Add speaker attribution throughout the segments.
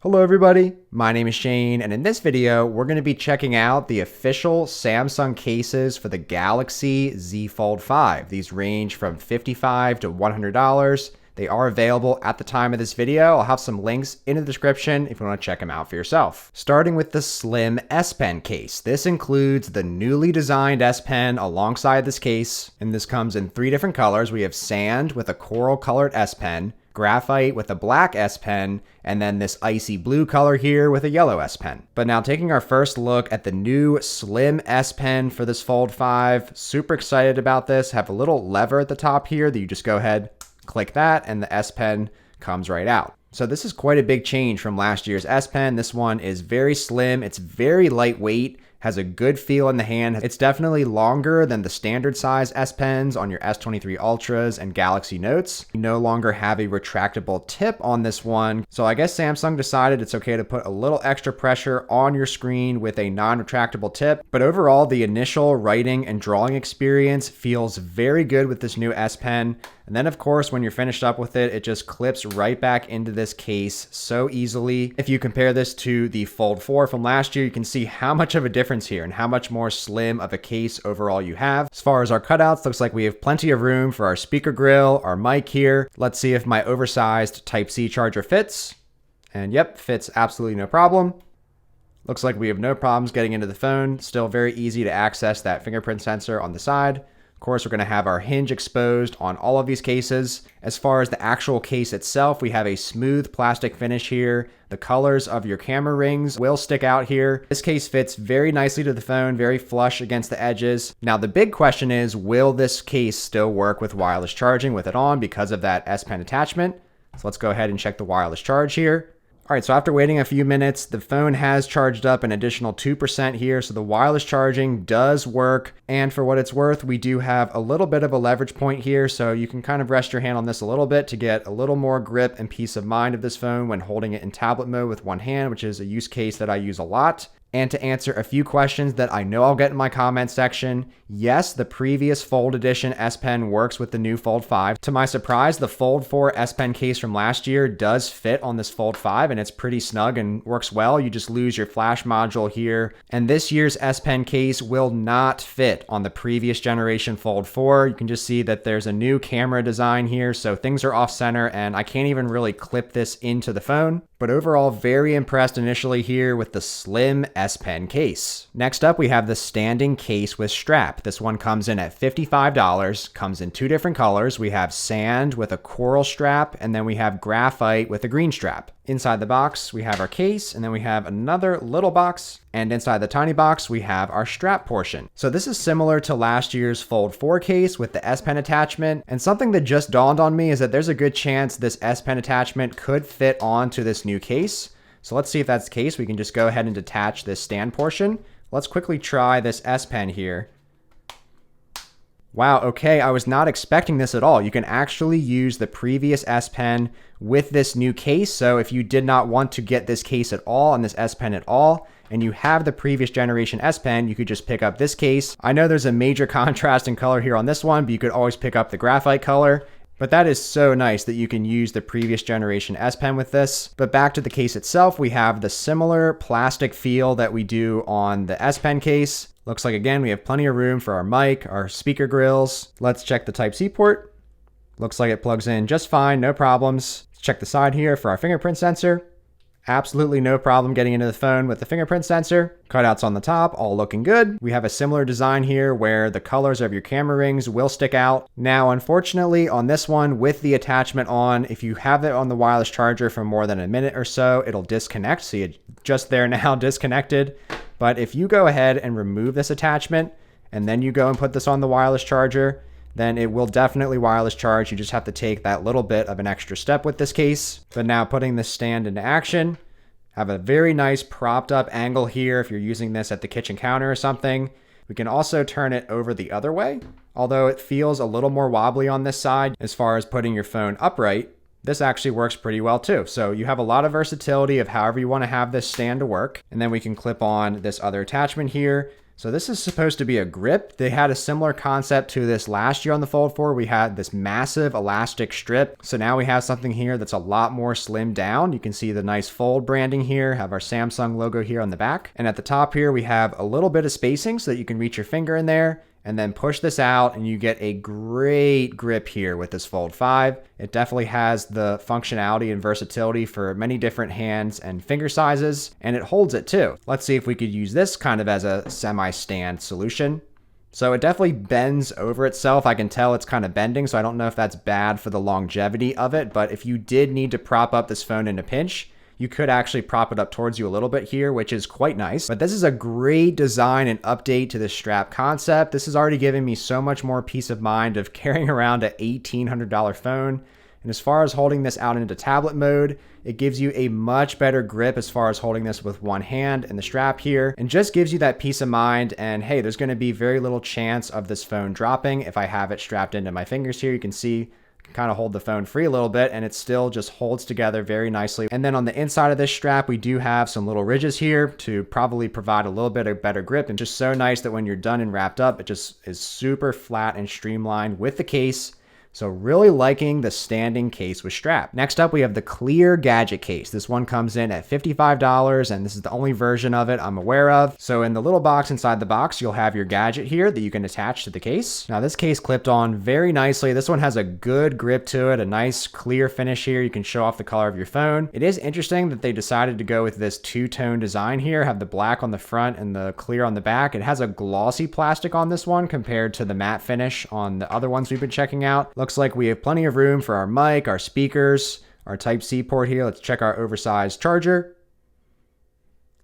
Speaker 1: Hello everybody, my name is Shane, and in this video, we're going to be checking out the official Samsung cases for the Galaxy Z Fold 5. These range from $55 to $100. They are available at the time of this video. I'll have some links in the description if you want to check them out for yourself. Starting with the Slim S Pen case. This includes the newly designed S Pen alongside this case, and this comes in 3 different colors. We have sand with a coral colored S Pen, graphite with a black S Pen, and then this icy blue color here with a yellow S Pen. But now taking our first look at the new Slim S Pen for this Fold 5, super excited about this. Have a little lever at the top here that you just go ahead, click that, and the S Pen comes right out. So this is quite a big change from last year's S Pen. This one is very slim, it's very lightweight, has a good feel in the hand. It's definitely longer than the standard size S Pens on your S23 Ultras and Galaxy Notes. You no longer have a retractable tip on this one. So I guess Samsung decided it's okay to put a little extra pressure on your screen with a non-retractable tip. But overall, the initial writing and drawing experience feels very good with this new S Pen. And then of course, when you're finished up with it, it just clips right back into this case so easily. If you compare this to the Fold 4 from last year, you can see how much of a difference here and how much more slim of a case overall you have. As far as our cutouts, looks like we have plenty of room for our speaker grill, our mic here. Let's see if my oversized Type-C charger fits. And yep, fits absolutely no problem. Looks like we have no problems getting into the phone. Still very easy to access that fingerprint sensor on the side. Of course, we're going to have our hinge exposed on all of these cases. As far as the actual case itself, we have a smooth plastic finish here. The colors of your camera rings will stick out here. This case fits very nicely to the phone, very flush against the edges. Now, the big question is, will this case still work with wireless charging with it on because of that S Pen attachment? So let's go ahead and check the wireless charge here. All right, so after waiting a few minutes, the phone has charged up an additional 2% here, so the wireless charging does work. And for what it's worth, we do have a little bit of a leverage point here, so you can kind of rest your hand on this a little bit to get a little more grip and peace of mind of this phone when holding it in tablet mode with one hand, which is a use case that I use a lot. And to answer a few questions that I know I'll get in my comment section, yes, the previous Fold Edition S Pen works with the new Fold 5. To my surprise, the Fold 4 S Pen case from last year does fit on this Fold 5, and it's pretty snug and works well. You just lose your flash module here. And this year's S Pen case will not fit on the previous generation Fold 4. You can just see that there's a new camera design here, so things are off center, and I can't even really clip this into the phone. But overall, very impressed initially here with the Slim S Pen case. Next up, we have the standing case with strap. This one comes in at $55, comes in 2 different colors. We have sand with a coral strap, and then we have graphite with a green strap. Inside the box, we have our case, and then we have another little box, and inside the tiny box, we have our strap portion. So this is similar to last year's Fold 4 case with the S Pen attachment, and something that just dawned on me is that there's a good chance this S Pen attachment could fit onto this new case. So let's see if that's the case. We can just go ahead and detach this stand portion. Let's quickly try this S Pen here. Wow, okay, I was not expecting this at all. You can actually use the previous S Pen with this new case. So if you did not want to get this case at all and this S Pen at all, and you have the previous generation S Pen, you could just pick up this case. I know there's a major contrast in color here on this one, but you could always pick up the graphite color. But that is so nice that you can use the previous generation S Pen with this. But back to the case itself, we have the similar plastic feel that we do on the S Pen case. Looks like, again, we have plenty of room for our mic, our speaker grills. Let's check the Type-C port. Looks like it plugs in just fine, no problems. Let's check the side here for our fingerprint sensor. Absolutely no problem getting into the phone with the fingerprint sensor. Cutouts on the top, all looking good. We have a similar design here where the colors of your camera rings will stick out. Now, unfortunately, on this one with the attachment on, if you have it on the wireless charger for more than a minute or so, it'll disconnect. See it just there now, disconnected. But if you go ahead and remove this attachment, and then you go and put this on the wireless charger, then it will definitely wireless charge. You just have to take that little bit of an extra step with this case. But now putting this stand into action, have a very nice propped up angle here if you're using this at the kitchen counter or something. We can also turn it over the other way, although it feels a little more wobbly on this side as far as putting your phone upright. This actually works pretty well too. So you have a lot of versatility of however you want to have this stand to work. And then we can clip on this other attachment here. So this is supposed to be a grip. They had a similar concept to this last year on the Fold 4. We had this massive elastic strip. So now we have something here that's a lot more slimmed down. You can see the nice Fold branding here, have our Samsung logo here on the back. And at the top here, we have a little bit of spacing so that you can reach your finger in there and then push this out and you get a great grip here with this Fold 5. It definitely has the functionality and versatility for many different hands and finger sizes, and it holds it too. Let's see if we could use this kind of as a semi-stand solution. So it definitely bends over itself. I can tell it's kind of bending, so I don't know if that's bad for the longevity of it, but if you did need to prop up this phone in a pinch, you could actually prop it up towards you a little bit here, which is quite nice. But this is a great design and update to the strap concept. This has already given me so much more peace of mind of carrying around an $1,800 phone. And as far as holding this out into tablet mode, it gives you a much better grip as far as holding this with one hand and the strap here, and just gives you that peace of mind. And hey, there's going to be very little chance of this phone dropping if I have it strapped into my fingers here. You can see kind of hold the phone free a little bit and it still just holds together very nicely. And then on the inside of this strap, we do have some little ridges here to probably provide a little bit of better grip, and just so nice that when you're done and wrapped up, it just is super flat and streamlined with the case. So really liking the standing case with strap. Next up, we have the clear Gadget case. This one comes in at $55, and this is the only version of it I'm aware of. So in the little box inside the box, you'll have your Gadget here that you can attach to the case. Now this case clipped on very nicely. This one has a good grip to it, a nice clear finish here. You can show off the color of your phone. It is interesting that they decided to go with this two-tone design here, have the black on the front and the clear on the back. It has a glossy plastic on this one compared to the matte finish on the other ones we've been checking out. Looks like we have plenty of room for our mic, our speakers, our Type-C port here. Let's check our oversized charger.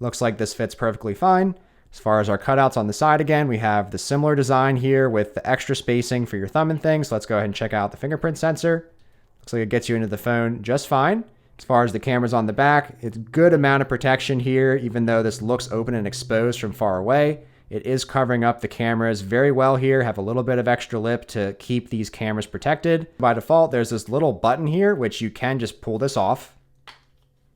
Speaker 1: Looks like this fits perfectly fine. As far as our cutouts on the side, again, we have the similar design here with the extra spacing for your thumb and things. So let's go ahead and check out the fingerprint sensor. Looks like it gets you into the phone just fine. As far as the cameras on the back, it's a good amount of protection here, even though this looks open and exposed from far away. It is covering up the cameras very well here, have a little bit of extra lip to keep these cameras protected. By default, there's this little button here, which you can just pull this off.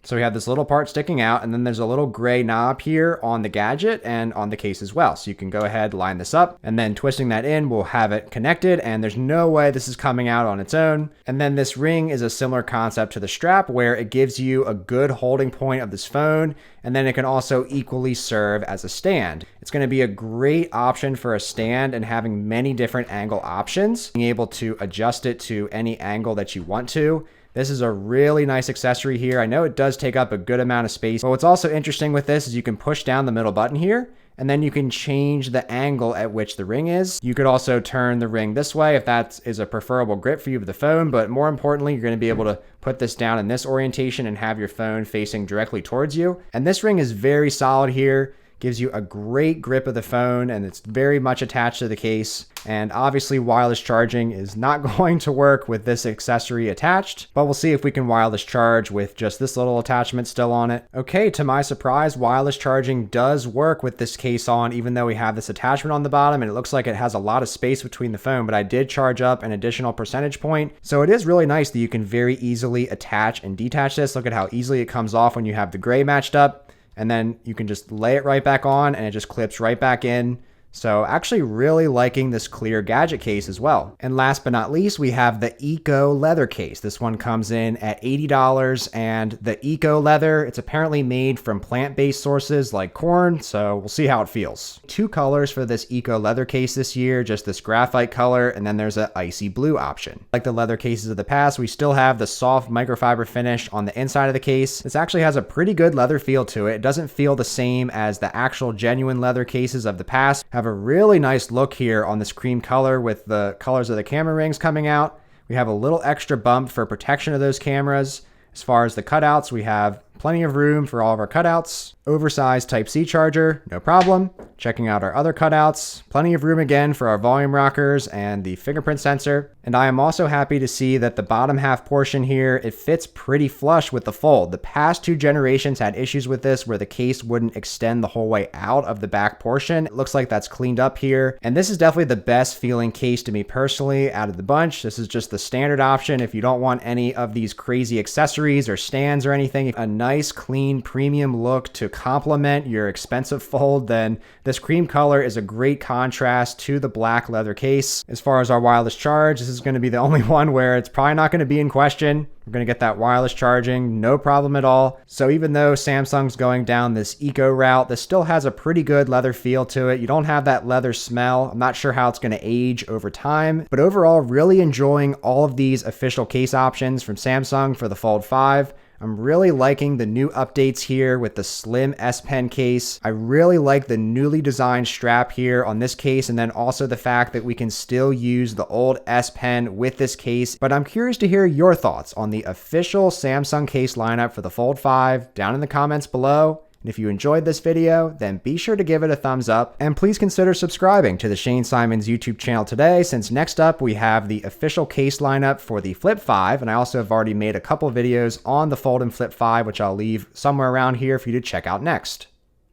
Speaker 1: So we have this little part sticking out, and then there's a little gray knob here on the Gadget and on the case as well. So you can go ahead, line this up, and then twisting that in will have it connected, and there's no way this is coming out on its own. And then this ring is a similar concept to the strap, where it gives you a good holding point of this phone, and then it can also equally serve as a stand. It's going to be a great option for a stand and having many different angle options, being able to adjust it to any angle that you want to. This is a really nice accessory here. I know it does take up a good amount of space, but what's also interesting with this is you can push down the middle button here, and then you can change the angle at which the ring is. You could also turn the ring this way if that is a preferable grip for you with the phone, but more importantly, you're going to be able to put this down in this orientation and have your phone facing directly towards you. And this ring is very solid here. Gives you a great grip of the phone, and it's very much attached to the case. And obviously wireless charging is not going to work with this accessory attached, but we'll see if we can wireless charge with just this little attachment still on it. Okay, to my surprise, wireless charging does work with this case on, even though we have this attachment on the bottom, and it looks like it has a lot of space between the phone, but I did charge up an additional percentage point. So it is really nice that you can very easily attach and detach this. Look at how easily it comes off when you have the gray matched up. And then you can just lay it right back on and it just clips right back in. So actually really liking this clear Gadget case as well. And last but not least, we have the Eco leather case. This one comes in at $80, and the Eco leather, it's apparently made from plant-based sources like corn, so we'll see how it feels. Two colors for this Eco leather case this year, just this graphite color, and then there's an icy blue option. Like the leather cases of the past, we still have the soft microfiber finish on the inside of the case. This actually has a pretty good leather feel to it. It doesn't feel the same as the actual genuine leather cases of the past. Have a really nice look here on this cream color with the colors of the camera rings coming out. We have a little extra bump for protection of those cameras. As far as the cutouts, we have plenty of room for all of our cutouts. Oversized Type-C charger, no problem. Checking out our other cutouts, plenty of room again for our volume rockers and the fingerprint sensor. And I am also happy to see that the bottom half portion here, it fits pretty flush with the fold. The past two generations had issues with this where the case wouldn't extend the whole way out of the back portion. It looks like that's cleaned up here. And this is definitely the best feeling case to me personally out of the bunch. This is just the standard option if you don't want any of these crazy accessories or stands or anything. A nice nice, clean, premium look to complement your expensive fold, then this cream color is a great contrast to the black leather case. As far as our wireless charge, this is going to be the only one where it's probably not going to be in question. We're going to get that wireless charging, no problem at all. So even though Samsung's going down this eco route, this still has a pretty good leather feel to it. You don't have that leather smell. I'm not sure how it's going to age over time, but overall, really enjoying all of these official case options from Samsung for the Fold 5. I'm really liking the new updates here with the slim S Pen case. I really like the newly designed strap here on this case, and then also the fact that we can still use the old S Pen with this case. But I'm curious to hear your thoughts on the official Samsung case lineup for the Fold 5 down in the comments below. And if you enjoyed this video, then be sure to give it a thumbs up, and please consider subscribing to the Shane Simons YouTube channel today, since next up we have the official case lineup for the Flip 5, and I also have already made a couple videos on the Fold and Flip 5, which I'll leave somewhere around here for you to check out next.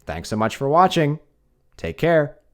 Speaker 1: Thanks so much for watching. Take care.